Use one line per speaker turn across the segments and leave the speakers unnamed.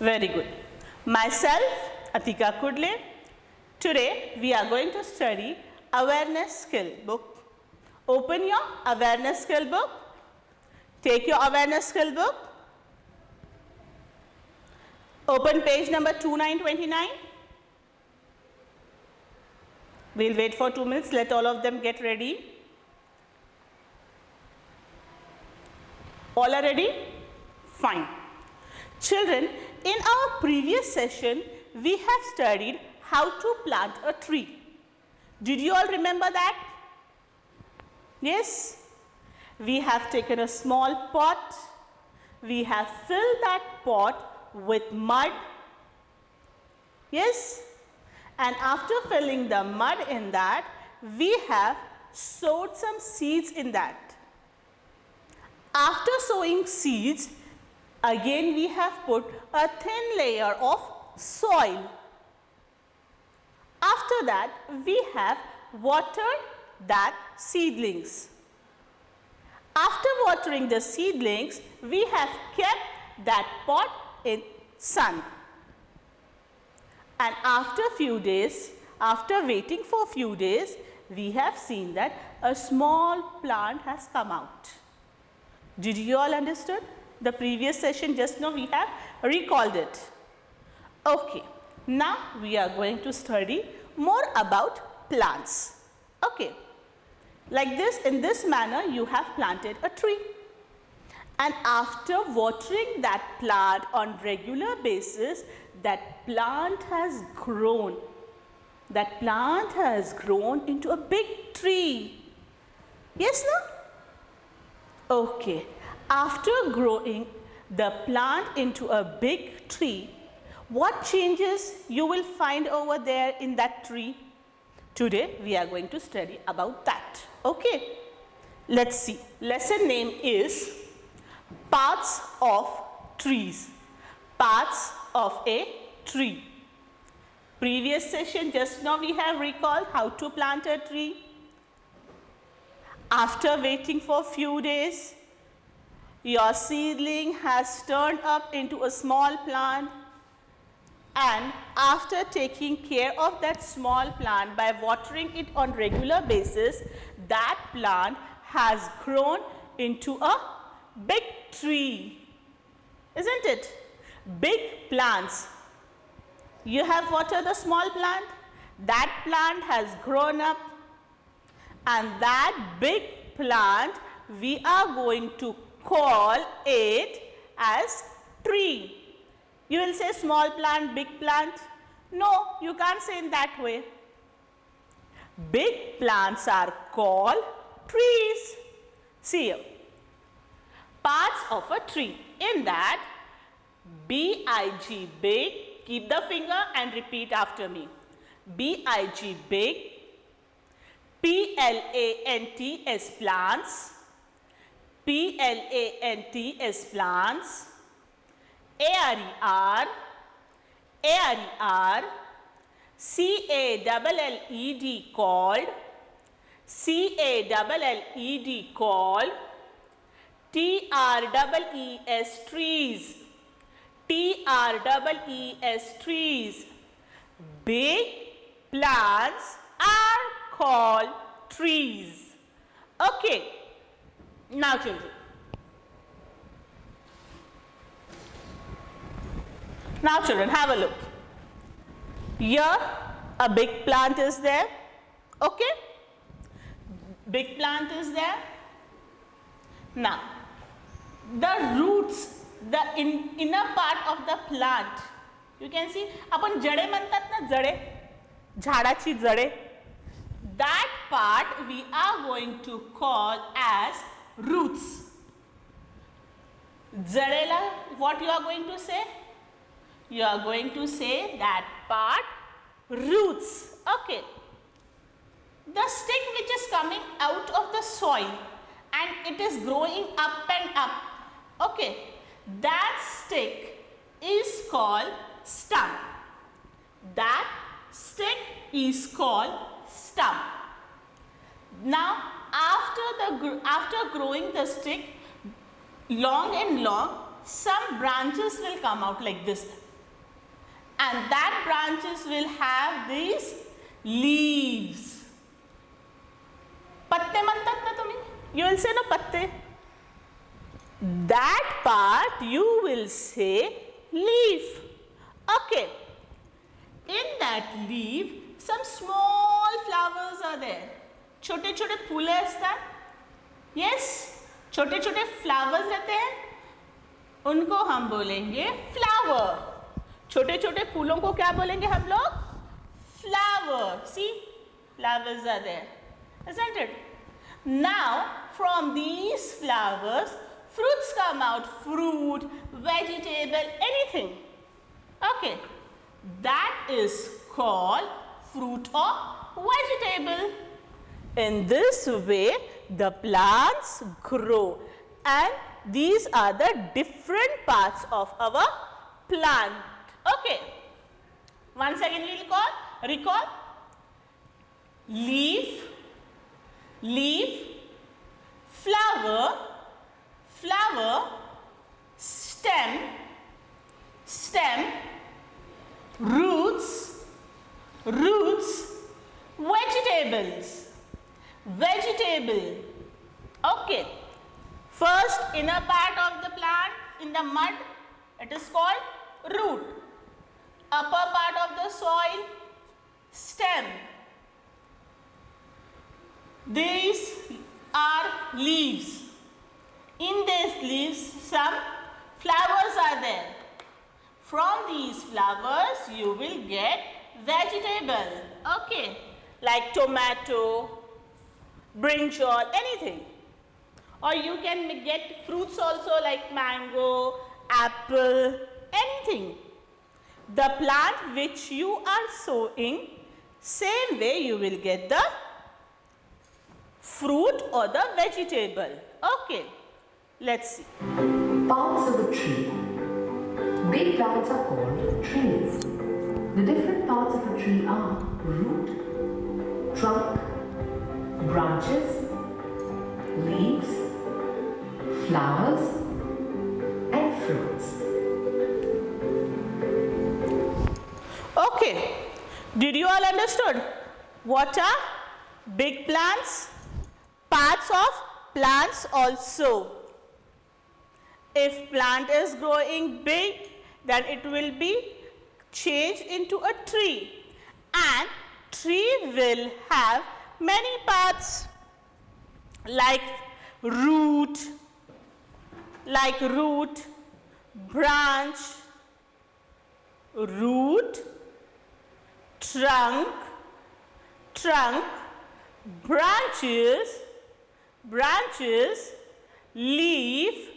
Very good. Myself, Atika Kudle. Today we are going to study awareness skill book. Open your awareness skill book. Take your awareness skill book. Open page number 2929. We'll wait for 2 minutes. Let all of them get ready. All are ready? Fine. Children, in our previous session, we have studied how to plant a tree. Did you all remember that? Yes? We have taken a small pot. We have filled that pot with mud. Yes? And after filling the mud in that, we have sowed some seeds in that. After sowing seeds, again we have put a thin layer of soil. After that, we have watered that seedlings. After watering the seedlings, we have kept that pot in sun. And after few days, after waiting for few days, we have seen that a small plant has come out. Did you all understood? The previous session just now we have recalled it. Okay, now we are going to study more about plants. Okay, like this, in this manner you have planted a tree. And after watering that plant on regular basis, that plant has grown. That plant has grown into a big tree. Yes, no? Okay. After growing the plant into a big tree, what changes you will find over there in that tree? Today we are going to study about that. Okay. Let's see. Lesson name is Parts of Trees. Parts of a tree. Previous session just now we have recalled how to plant a tree. After waiting for few days, your seedling has turned up into a small plant, and after taking care of that small plant by watering it on regular basis, that plant has grown into a big tree. Isn't it? Big plants. You have watered the small plant, that plant has grown up, and that big plant we are going to call it as tree. You will say small plant, big plant. No, you can't say in that way. Big plants are called trees. See here. Parts of a tree. In that, B-I-G, big. Keep the finger and repeat after me. B-I-G, big. P-L-A-N-T-S, plants. P-L-A-N-T-S, plants. A-R-E-R. A-R-E-R. C-A-L-L-E-D, called. C-A-L-L-E-D, called. T-R-E-E-S, trees. T-R-E-E-S, trees. Big plants are called trees. Okay. Now children. Now children, have a look. Here a big plant is there. Okay. Big plant is there. Now, the roots, the inner part of the plant, you can see, आपण जडे म्हणतात ना, जडे, झाडाची जडे. That part we are going to call as roots. जडेला, what you are going to say? You are going to say that part roots. Okay. The stick which is coming out of the soil and it is growing up and up. Okay. That stick is called stump. That stick is called stump. Now, after growing the stick long and long, some branches will come out like this. and that branches will have these leaves. पत्ते म्हणतात ना तुम्ही? You will say no पत्ते. That part you will say leaf. Okay. In that leaf, some small flowers are there. छोटे छोटे फूले असतात. Yes, छोटे छोटे flowers रहते हैं. उनको हम बोलेंगे flower. छोटे छोटे फूलों को क्या बोलेंगे हम लोग? Flower. See, flowers are there, isn't it? Now, from these flowers, fruits come out. Fruit, vegetable, anything. Okay. That is called fruit or vegetable. In this way, the plants grow, and these are the different parts of our plant. Okay. Once again we will recall leaf, leaf, flower, flower, stem, stem, roots, roots, vegetables, vegetable. Okay. First inner part of the plant in the mud, it is called root. Upper part of the soil, stem. These are leaves. In these leaves, some flowers are there. From these flowers, you will get vegetable. Okay. Like tomato, brinjal, anything. Or you can get fruits also like mango, apple, anything. The plant which you are sowing, same way you will get the fruit or the vegetable. Okay, let's see.
Parts of a tree. Big plants are called trees. The different parts of a tree are root, trunk, branches, leaves, flowers, and fruits.
Okay, did you all understood? What are big plants? Parts of plants also. If plant is growing big, then it will be changed into a tree, and tree will have many parts like root, branch, root, trunk, branches, leaf,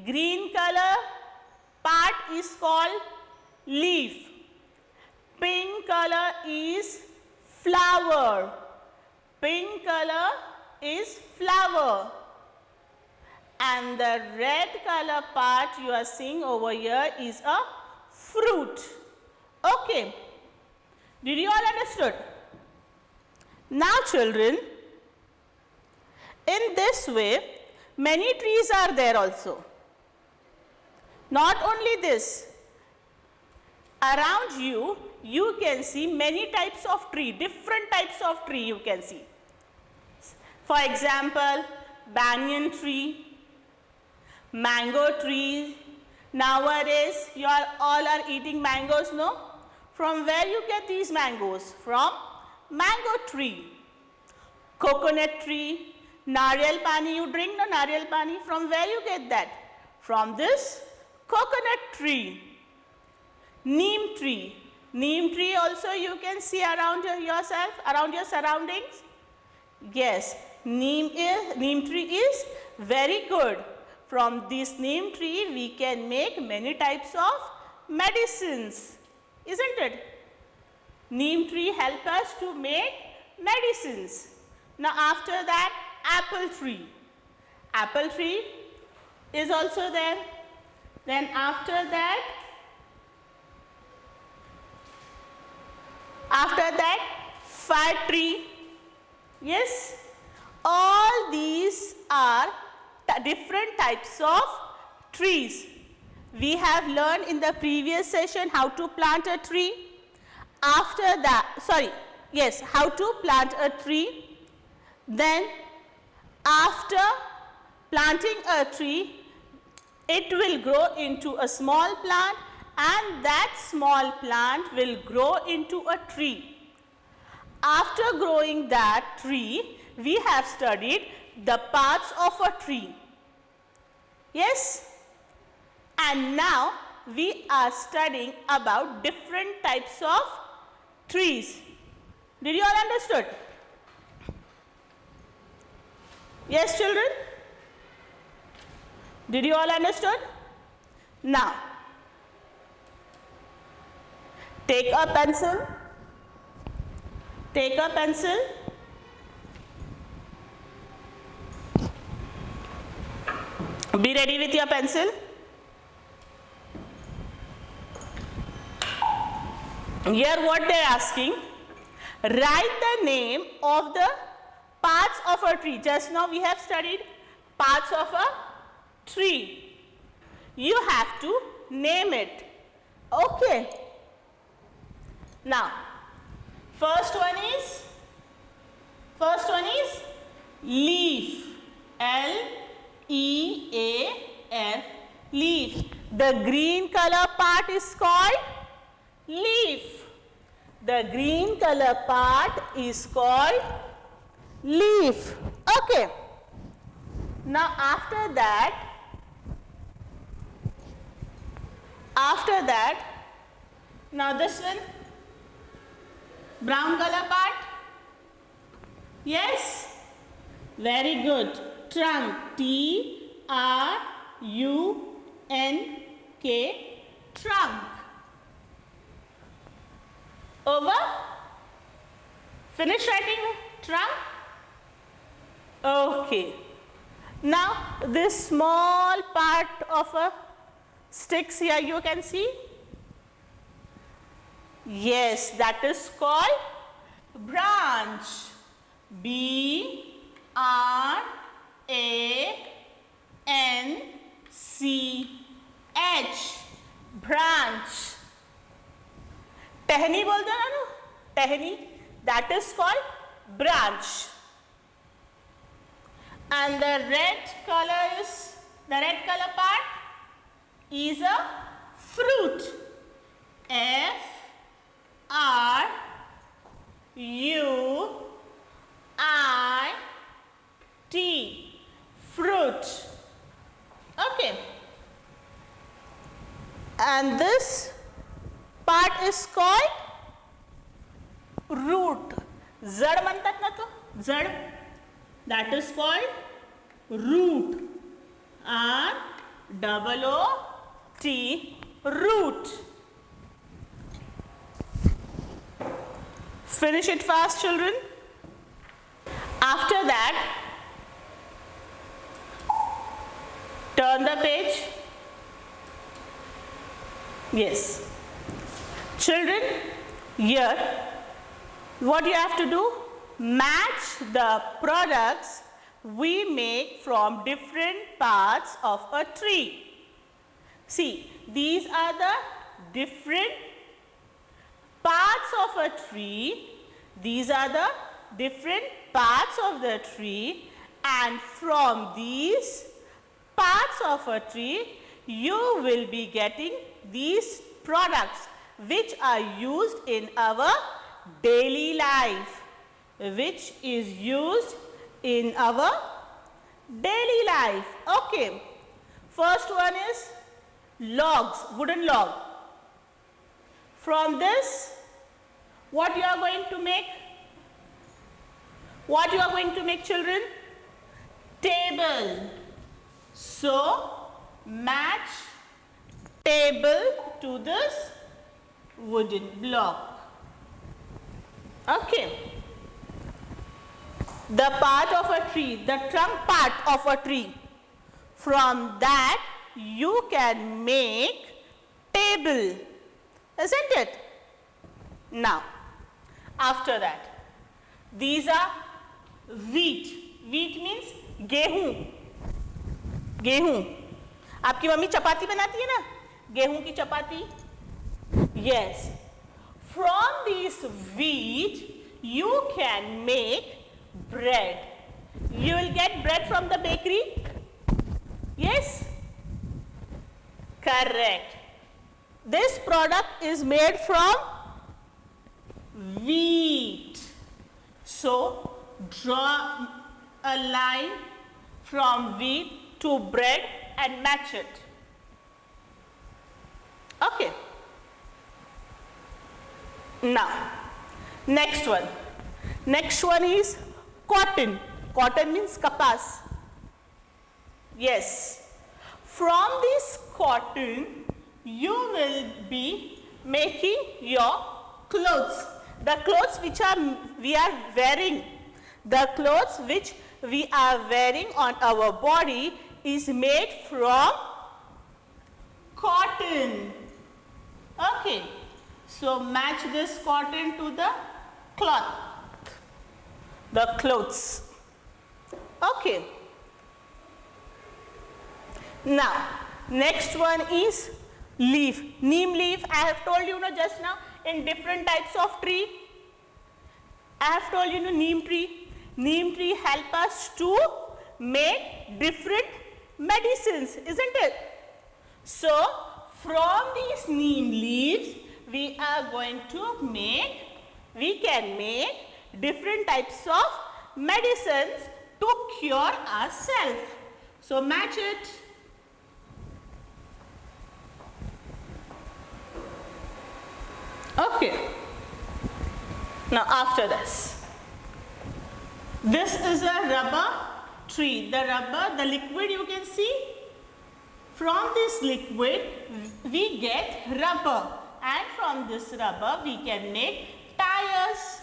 green color part is called leaf. Pink color is flower. And the red color part you are seeing over here is a fruit. Okay. Did you all understood? Now children, in this way, many trees are there also. Not only this, around you, you can see many types of tree, different types of tree you can see. For example, banyan tree, mango tree. Nowadays, you all are eating mangoes, no? From where you get these mangoes? From mango tree. Coconut tree, nariyal pani, you drink no nariyal pani? From where you get that? From this coconut tree. Neem tree also you can see around yourself, around your surroundings. Yes, neem tree is very good. From this neem tree we can make many types of medicines, isn't it? Neem tree help us to make medicines. Now after that, apple tree is also there. Then after that, fir tree. Yes, all these are different types of trees. we have learned in the previous session how to plant a tree. After that, how to plant a tree. Then after planting a tree, it will grow into a small plant, and that small plant will grow into a tree. After growing that tree, we have studied the parts of a tree. Yes? And now we are studying about different types of trees. Did you all understood? Yes, children? Did you all understood? Now, take a pencil. Take a pencil. Be ready with your pencil. Here what they are asking, write the name of the parts of a tree. Just now we have studied parts of a tree. You have to name it. Okay. Now, first one is leaf. L-E-A-F, leaf. The green color part is called leaf. The green color part is called leaf. Okay. Now after that, now this one, brown color part. Yes? Very good. Trunk. T-R-U-N-K, trunk. Over? Finish writing trunk? Okay. Now this small part of a sticks here you can see. Yes, that is called branch. B-R-A-N-C-H, branch. Tahni बोलते हैं ना, tahni, that is called branch. And the red color part is a fruit. F-R-U-I-T, fruit. Okay. And this part is called root. Zad म्हणतात ना तो, zad. That is called root. R-O-O-T, root. Finish it fast, children. After that, turn the page. Yes. Children, here, what you have to do? Match the products we make from different parts of a tree. See, these are the different parts of a tree. These are the different parts of the tree, and from these parts of a tree, you will be getting these products which are used in our daily life. Which is used in our daily life. Okay. First one is logs, wooden log. From this, what you are going to make? What you are going to make, children? Table. So, match table to this wooden block. Okay. The part of a tree, the trunk part of a tree. From that, you can make table, isn't it? Now, after that, these are wheat. Wheat means गेहूं. गेहूं. आपकी mummy चपाती बनाती है ना, गेहूं की चपाती? Yes. From this wheat, you can make bread. You will get bread from the bakery? Yes? Correct. This product is made from wheat. So, draw a line from wheat to bread and match it. Okay. Now, next one. Next one is cotton. Cotton means kapas. Yes. From this cotton, you will be making your clothes. The clothes which we are wearing, the clothes which we are wearing on our body is made from cotton. Okay. So match this cotton to the cloth, the clothes. Okay. Now, next one is leaf. Neem leaf, I have told you just now, in different types of tree. I have told you neem tree. Neem tree help us to make different medicines, isn't it? So, from these neem leaves, we can make different types of medicines to cure ourselves. So, match it. Okay. Now, after this is a rubber tree. The liquid you can see. From this liquid, we get rubber. And from this rubber, we can make tires.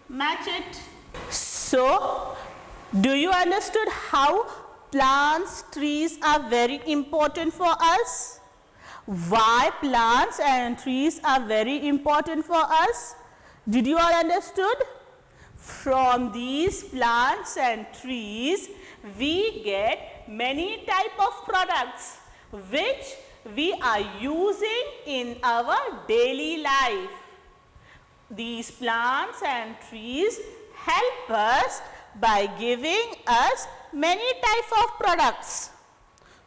Match it. So, do you understood how plants, trees are very important for us? Why plants and trees are very important for us? Did you all understood? From these plants and trees, we get many type of products which we are using in our daily life. These plants and trees help us by giving us many types of products.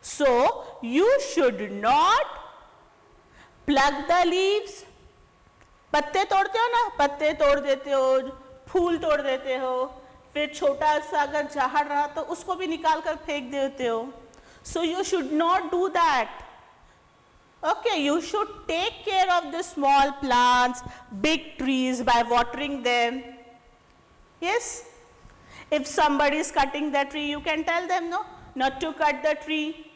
So, you should not pluck the leaves. पत्ते तोड़ते हो ना, पत्ते तोड़ देते हो, फूल तोड़ देते हो, फिर छोटा सा अगर झाड़ रहा तो उसको भी निकाल कर फेंक देते हो. So you should not do that. Okay, you should take care of the small plants, big trees by watering them. Yes? If somebody is cutting the tree, you can tell them no, not to cut the tree.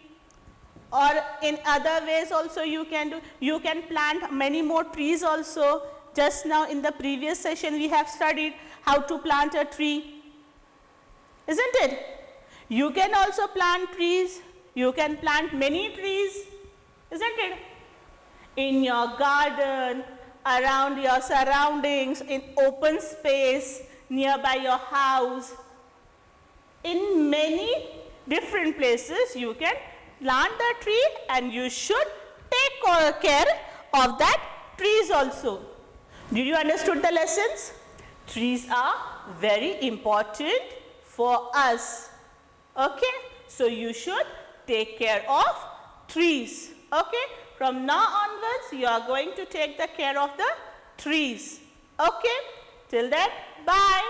Or in other ways also you can do, you can plant many more trees also. Just now in the previous session we have studied how to plant a tree. Isn't it? You can also plant trees. You can plant many trees. Isn't it? In your garden, around your surroundings, in open space, nearby your house. In many different places you can plant the tree and you should take care of that trees also. Did you understood the lessons? Trees are very important for us. Okay? So you should take care of trees. Okay? From now onwards, you are going to take the care of the trees. Okay? Till then, bye.